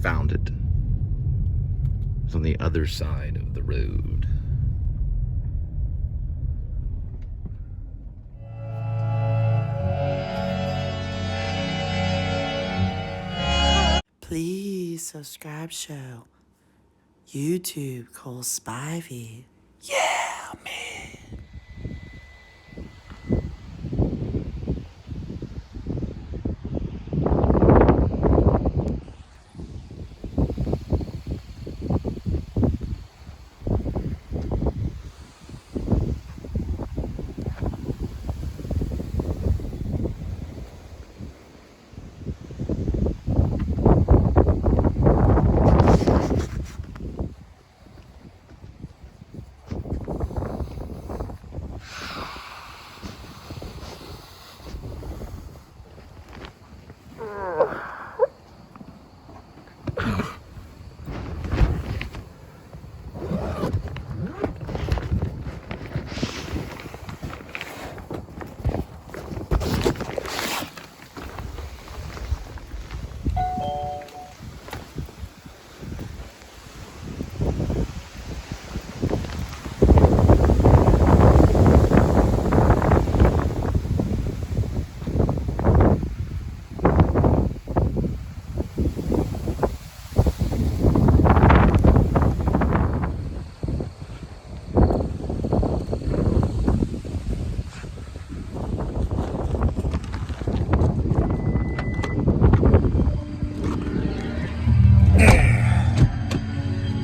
found it. It's on the other side of the road. Please subscribe show. YouTube Cole Spivey. Yeah, man.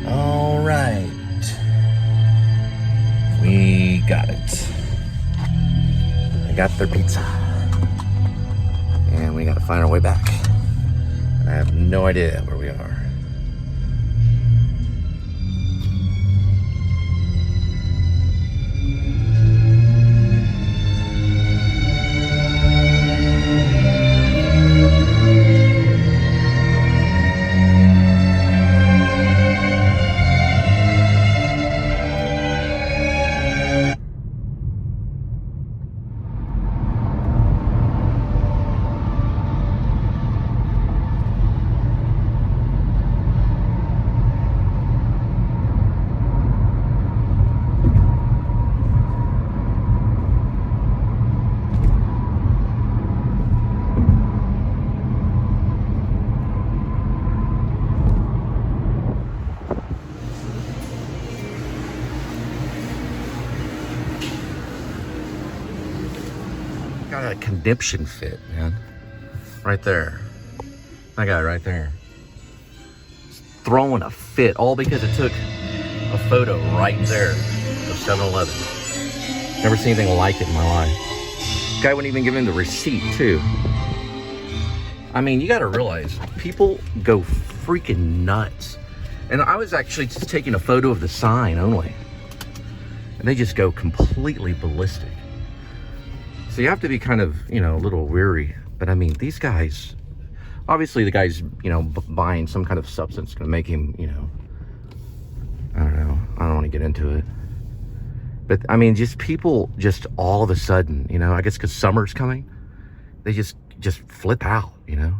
All right. We got it. I got their pizza. And we gotta find our way back. And I have no idea where we are. Got a conniption fit, man. Right there. That guy right there. Just throwing a fit, all because it took a photo right there of 7-Eleven. Never seen anything like it in my life. Guy wouldn't even give him the receipt, too. I mean, you gotta realize, people go freaking nuts. And I was actually just taking a photo of the sign only. And they just go completely ballistic. So you have to be kind of, you know, a little weary. But I mean, these guys, obviously the guy's, you know, buying some kind of substance gonna make him, you know, I don't know. I don't want to get into it. But I mean, just people just all of a sudden, you know, I guess because summer's coming, they just flip out, you know,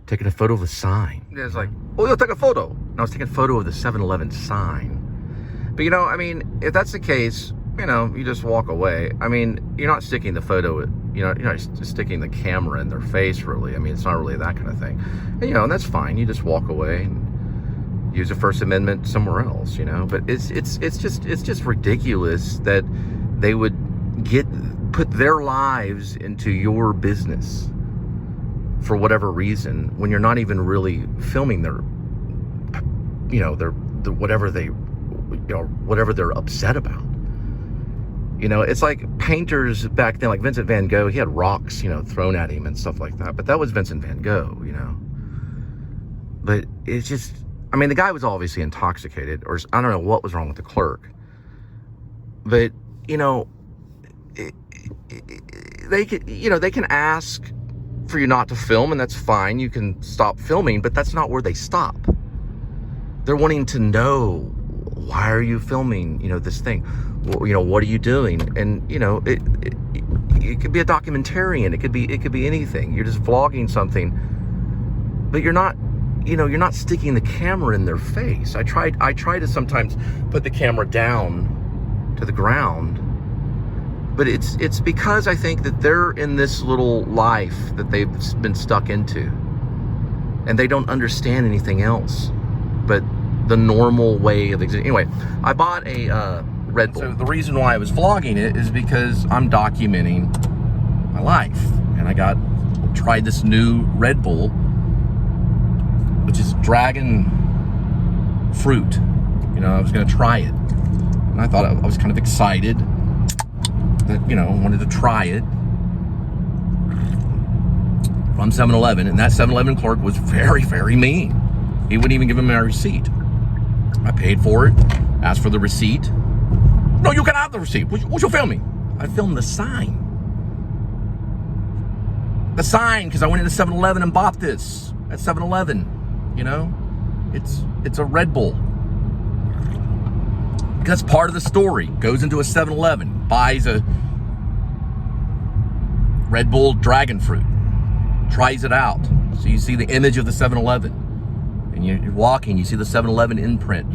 taking a photo of the sign. It's like, oh, you'll take a photo. And I was taking a photo of the 7-Eleven sign. But, you know, I mean, if that's the case, you know, you just walk away. I mean, you're not sticking the photo, you know, you're not just sticking the camera in their face, really. I mean, it's not really that kind of thing. And, you know, and that's fine. You just walk away and use the First Amendment somewhere else, you know. But it's just ridiculous that they would put their lives into your business for whatever reason when you're not even really filming their, you know, their whatever they, you know, whatever they're upset about. You know, it's like painters back then, like Vincent van Gogh, he had rocks, you know, thrown at him and stuff like that. But that was Vincent van Gogh, you know. But it's just, I mean, the guy was obviously intoxicated, or I don't know what was wrong with the clerk. But, you know, they can ask for you not to film, and that's fine. You can stop filming, but that's not where they stop. They're wanting to know, why are you filming, you know, this thing? Well, you know, what are you doing? And, you know, it could be a documentarian. It could be anything. You're just vlogging something, but you're not you're not sticking the camera in their face. I try to sometimes put the camera down to the ground, but it's because I think that they're in this little life that they've been stuck into, and they don't understand anything else but the normal way of existing. Anyway, I bought a Red Bull. So the reason why I was vlogging it is because I'm documenting my life, and I tried this new Red Bull, which is dragon fruit. I was gonna try it, and I thought I was kind of excited that, wanted to try it from 7-Eleven, and that 7-Eleven clerk was very, very mean. He wouldn't even give him my receipt. I paid for it, asked for the receipt. No, you can have the receipt. What you filming? I filmed the sign. The sign, because I went into 7-Eleven and bought this at 7-Eleven. It's a Red Bull. That's part of the story. Goes into a 7-Eleven, buys a Red Bull dragon fruit, tries it out. So you see the image of the 7-Eleven, and you're walking, you see the 7-Eleven imprint,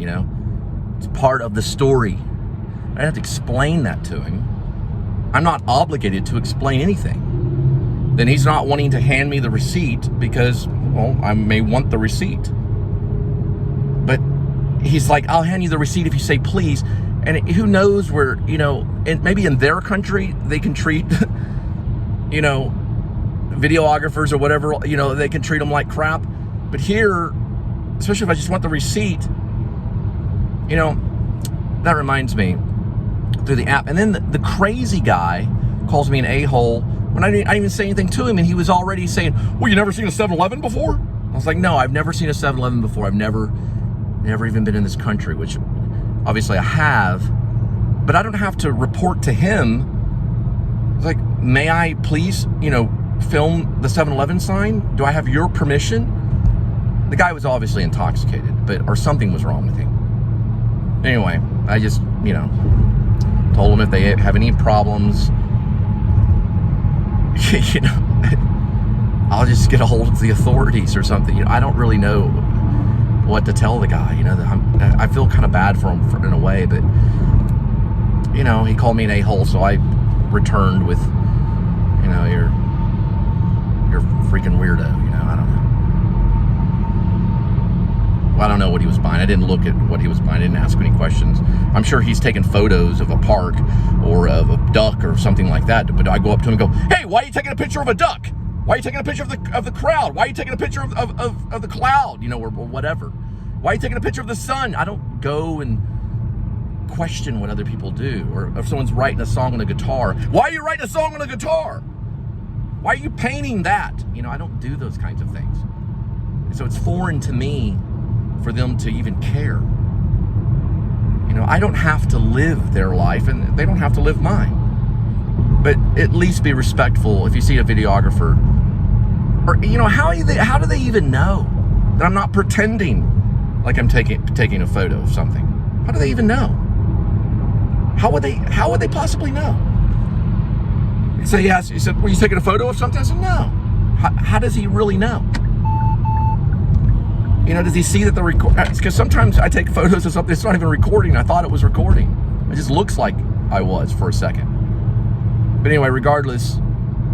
It's part of the story. I don't have to explain that to him. I'm not obligated to explain anything. Then he's not wanting to hand me the receipt because, well, I may want the receipt. But he's like, I'll hand you the receipt if you say please. And who knows where, and maybe in their country, they can treat, videographers or whatever, they can treat them like crap. But here, especially if I just want the receipt, that reminds me, through the app. And then the crazy guy calls me an a-hole when I didn't even say anything to him, and he was already saying, well, you never seen a 7-Eleven before? I was like, no, I've never seen a 7-Eleven before. I've never even been in this country, which obviously I have, but I don't have to report to him. It's like, may I please, film the 7-Eleven sign? Do I have your permission? The guy was obviously intoxicated, or something was wrong with him. Anyway, I just, told them if they have any problems, I'll just get a hold of the authorities or something. I don't really know what to tell the guy. I feel kind of bad for him in a way, but he called me an a-hole, so I returned with, you're a freaking weirdo. I don't know. Well, I don't know what he was buying. I didn't look at what he was buying. I didn't ask any questions. I'm sure he's taking photos of a park or of a duck or something like that. But I go up to him and go, hey, why are you taking a picture of a duck? Why are you taking a picture of the crowd? Why are you taking a picture of the cloud, or whatever? Why are you taking a picture of the sun? I don't go and question what other people do. Or if someone's writing a song on a guitar, why are you writing a song on a guitar? Why are you painting that? I don't do those kinds of things. So it's foreign to me for them to even care. I don't have to live their life, and they don't have to live mine. But at least be respectful if you see a videographer. Or, how do they even know that I'm not pretending like I'm taking a photo of something? How do they even know? How would they possibly know? He said, yes. He said, were you taking a photo of something? I said, no. How does he really know? Does he see that the record? Because sometimes I take photos of something, it's not even recording. I thought it was recording. It just looks like I was for a second. But anyway, regardless,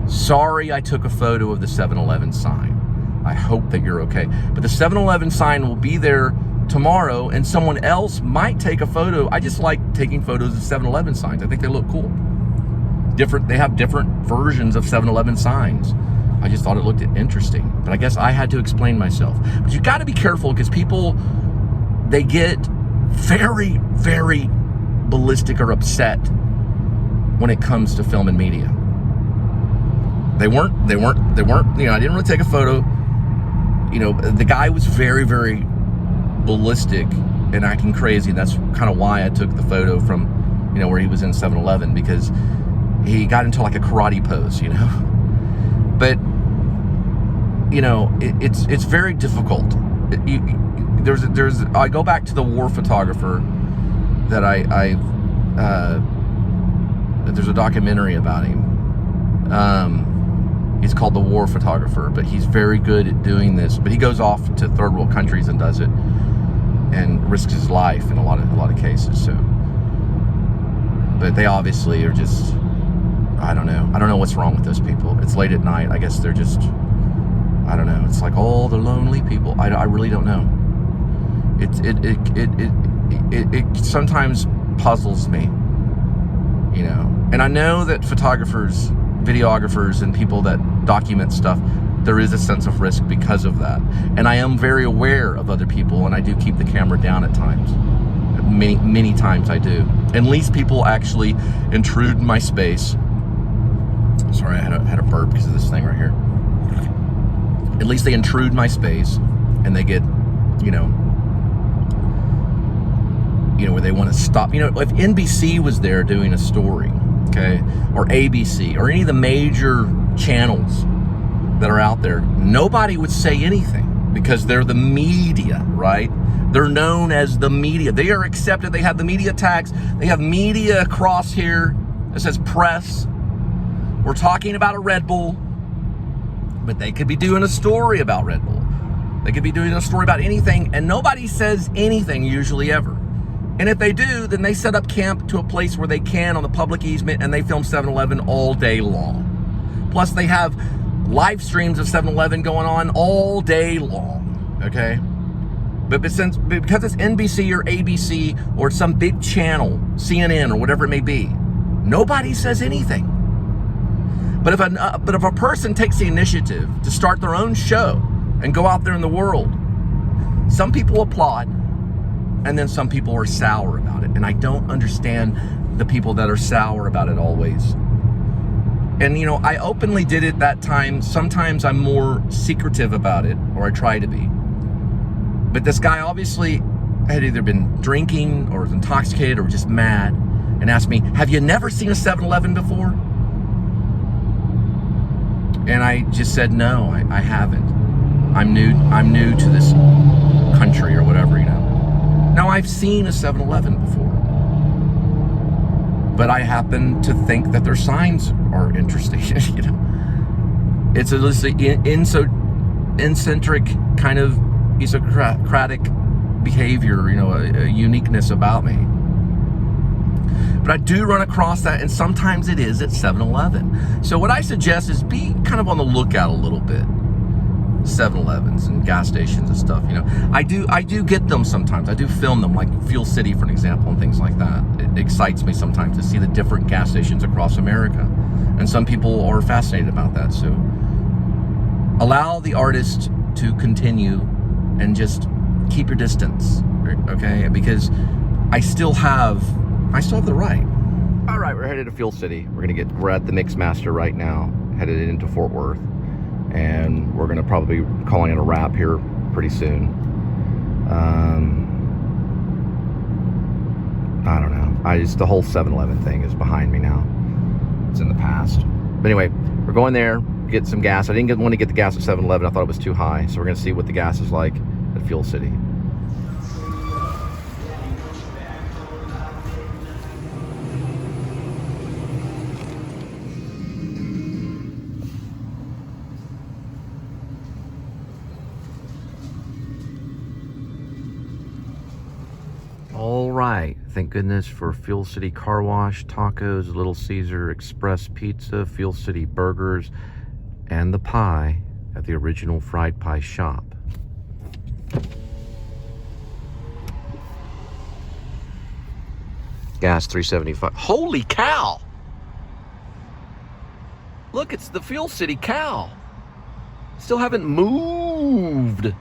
sorry I took a photo of the 7-Eleven sign. I hope that you're okay. But the 7-Eleven sign will be there tomorrow, and someone else might take a photo. I just like taking photos of 7-Eleven signs. I think they look cool. They have different versions of 7-Eleven signs. I just thought it looked interesting. But I guess I had to explain myself. But you got to be careful, because people, they get very, very ballistic or upset when it comes to film and media. They weren't, I didn't really take a photo. The guy was very, very ballistic and acting crazy. And that's kind of why I took the photo from, where he was in 7-Eleven, because he got into like a karate pose, But, it's very difficult. I go back to the war photographer that there's a documentary about him. He's called the war photographer, but he's very good at doing this. But he goes off to third world countries and does it, and risks his life in a lot of cases. So, but they obviously are just, I don't know what's wrong with those people. It's late at night. I guess they're just, I don't know. It's like all the lonely people. I really don't know. It sometimes puzzles me, you know. And I know that photographers, videographers, and people that document stuff, there is a sense of risk because of that. And I am very aware of other people, and I do keep the camera down at times. Many times I do. And least people actually intrude in my space. Sorry, I had a burp because of this thing right here. At least they intrude my space, and they get, you know, where they want to stop. You know, if NBC was there doing a story, okay, or ABC, or any of the major channels that are out there, nobody would say anything because they're the media, right? They're known as the media. They are accepted. They have the media tags. They have media across here that says press. We're talking about a Red Bull, but they could be doing a story about Red Bull. They could be doing a story about anything, and nobody says anything usually ever. And if they do, then they set up camp to a place where they can on the public easement, and they film 7-Eleven all day long. Plus, they have live streams of 7-Eleven going on all day long, okay? But because it's NBC or ABC or some big channel, CNN or whatever it may be, nobody says anything. But if a person takes the initiative to start their own show and go out there in the world, some people applaud, and then some people are sour about it. And I don't understand the people that are sour about it always. And, you know, I openly did it that time. Sometimes I'm more secretive about it, or I try to be. But this guy obviously had either been drinking or was intoxicated or just mad, and asked me, have you never seen a 7-Eleven before? And I just said, no, I haven't. I'm new to this country or whatever, you know. Now, I've seen a 7-Eleven before, but I happen to think that their signs are interesting, you know. It's a eccentric kind of esocratic behavior, you know, a uniqueness about me. But I do run across that, and sometimes it is at 7-Eleven. So what I suggest is be kind of on the lookout a little bit. 7-Elevens and gas stations and stuff, you know. I do get them sometimes. I do film them, like Fuel City, for an example, and things like that. It excites me sometimes to see the different gas stations across America. And some people are fascinated about that. So allow the artist to continue and just keep your distance, okay? Because I still have the right. All right, we're headed to Fuel City. We're at the Mix Master right now, headed into Fort Worth. And we're going to probably be calling it a wrap here pretty soon. I don't know. The whole 7-Eleven thing is behind me now. It's in the past. But anyway, we're going there, get some gas. I didn't want to get the gas at 7-Eleven. I thought it was too high. So we're going to see what the gas is like at Fuel City. All right, thank goodness for Fuel City Car Wash, tacos, Little Caesar Express Pizza, Fuel City Burgers, and the pie at the original fried pie shop. Gas $3.75. Holy cow! Look, it's the Fuel City cow. Still haven't moved.